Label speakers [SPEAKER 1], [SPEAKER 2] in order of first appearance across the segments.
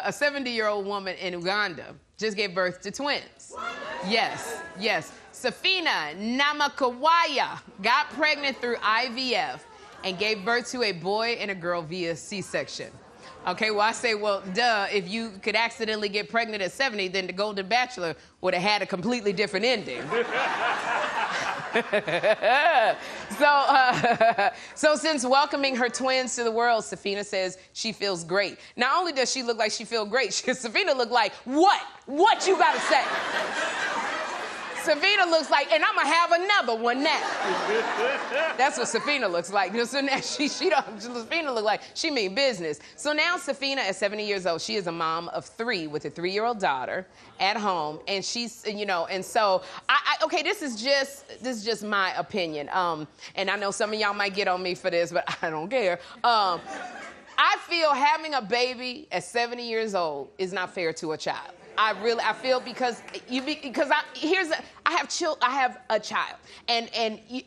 [SPEAKER 1] A 70-year-old woman in Uganda just gave birth to twins. Yes. Safina Namakawaya got pregnant through IVF and gave birth to a boy and a girl via C-section. Okay, well, I say, well, duh, if you could accidentally get pregnant at 70, then the Golden Bachelor would have had a completely different ending. So since welcoming her twins to the world, Safina says she feels great. Not only does she look like she feels great, Safina look like, what? What you gotta say? Safina looks like, and I'm gonna have another one now. That's what Safina looks like. So now Safina look like she mean business. So now Safina, at 70 years old, she is a mom of 3 with a 3-year-old daughter at home, and she's, and so okay, this is just my opinion. And I know some of y'all might get on me for this, but I don't care. I feel having a baby at 70 years old is not fair to a child. I feel because I have a child, and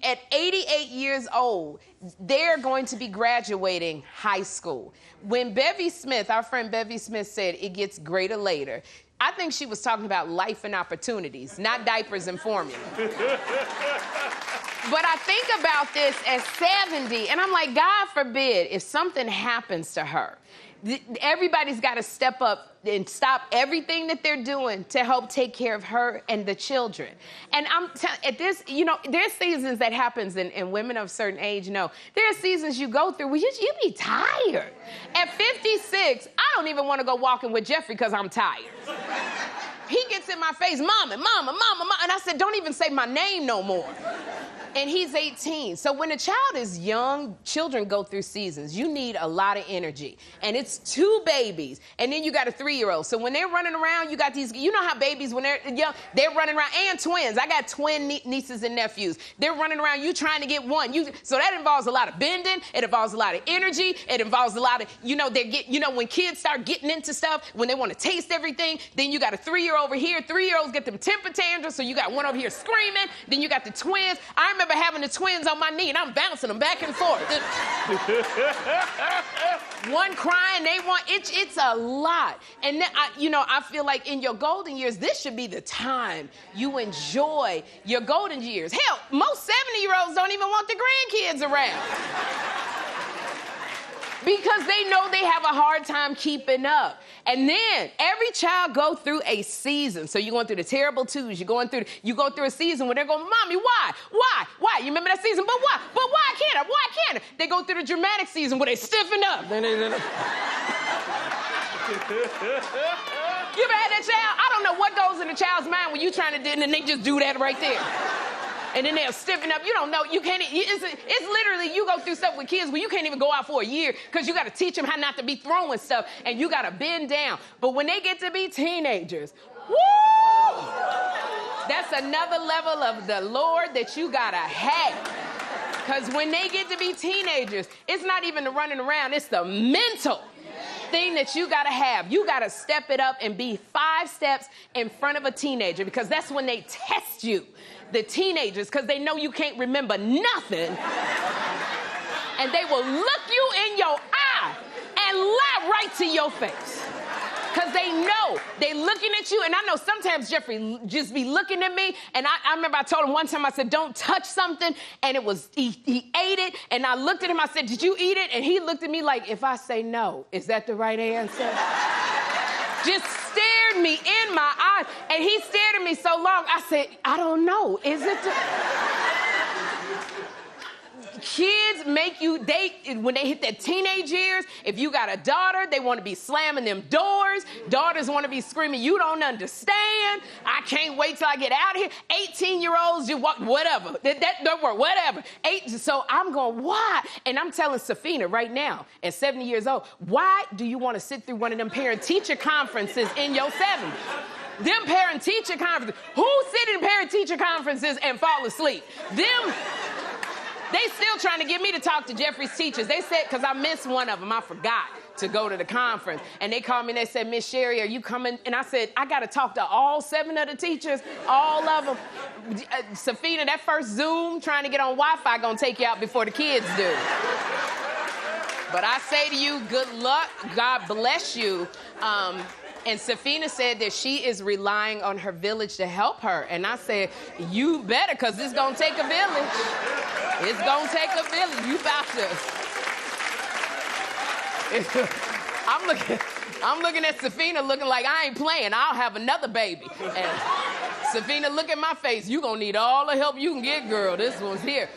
[SPEAKER 1] at 88 years old, they're going to be graduating high school. When Bevy Smith, our friend Bevy Smith, said it gets greater later, I think she was talking about life and opportunities, not diapers and formula. But I think about this at 70, and I'm like, God forbid if something happens to her. Everybody's got to step up and stop everything that they're doing to help take care of her and the children. And at this, there's seasons that happens, and women of a certain age know. There are seasons you go through where you be tired. At 56, I don't even want to go walking with Jeffrey because I'm tired. He gets in my face, mama, and I said, don't even say my name no more. And he's 18. So when a child is young, children go through seasons. You need a lot of energy. And it's 2 babies. And then you got a 3-year-old. So when they're running around, you got these, you know how babies, when they're young, they're running around, and twins. I got twin nieces and nephews. They're running around, you trying to get one. So that involves a lot of bending. It involves a lot of energy. It involves a lot of, when kids start getting into stuff, when they want to taste everything, then you got a 3-year-old over here. 3-year-olds get them temper tantrums. So you got one over here screaming. Then you got the twins. I remember having the twins on my knee, and I'm bouncing them back and forth. One crying, it's a lot. And then, I feel like in your golden years, this should be the time you enjoy your golden years. Hell, most 70-year-olds don't even want the grandkids around. Because they know they have a hard time keeping up. And then every child go through a season. So you're going through the terrible twos. You go through a season where they're going, Mommy, why? You remember that season? But why? But why can't I? Why can't I? They go through the dramatic season where they stiffen up. You ever had that child? I don't know what goes in a child's mind when you trying to do it, and then they just do that right there. And then they'll stiffen up. You don't know. You can't. It's literally, you go through stuff with kids where you can't even go out for a year because you got to teach them how not to be throwing stuff, and you got to bend down. But when they get to be teenagers, woo! That's another level of the Lord that you got to have. Because when they get to be teenagers, it's not even the running around. It's the mental thing that you got to have. You got to step it up and be 5 steps in front of a teenager, because that's when they test you. The teenagers, because they know you can't remember nothing. And they will look you in your eye and lie right to your face. Because they know they looking at you. And I know sometimes Jeffrey just be looking at me. And I remember I told him one time, I said, don't touch something. And he ate it. And I looked at him, I said, did you eat it? And he looked at me like, if I say no, is that the right answer? Just stared me in my eyes. And he stared at me so long, I said, I don't know. Is it Kids make you, when they hit their teenage years, if you got a daughter, they want to be slamming them doors. Daughters want to be screaming, you don't understand. I can't wait till I get out of here. 18-year-olds, you walk, whatever. That don't work, whatever. So I'm going, why? And I'm telling Safina right now, at 70 years old, why do you want to sit through one of them parent-teacher conferences in your 70s? Them parent-teacher conferences. Who sit in parent-teacher conferences and fall asleep? They still trying to get me to talk to Jeffrey's teachers. They said, because I missed one of them, I forgot to go to the conference. And they called me and they said, Miss Sherri, are you coming? And I said, I got to talk to all 7 of the teachers, all of them. Safina, that first Zoom, trying to get on Wi-Fi, gonna take you out before the kids do. But I say to you, good luck. God bless you. And Safina said that she is relying on her village to help her. And I said, you better, because it's going to take a village. It's going to take a village. You about to. I'm looking at Safina looking like I ain't playing. I'll have another baby. And Safina, look at my face. You going to need all the help you can get, girl. This one's here.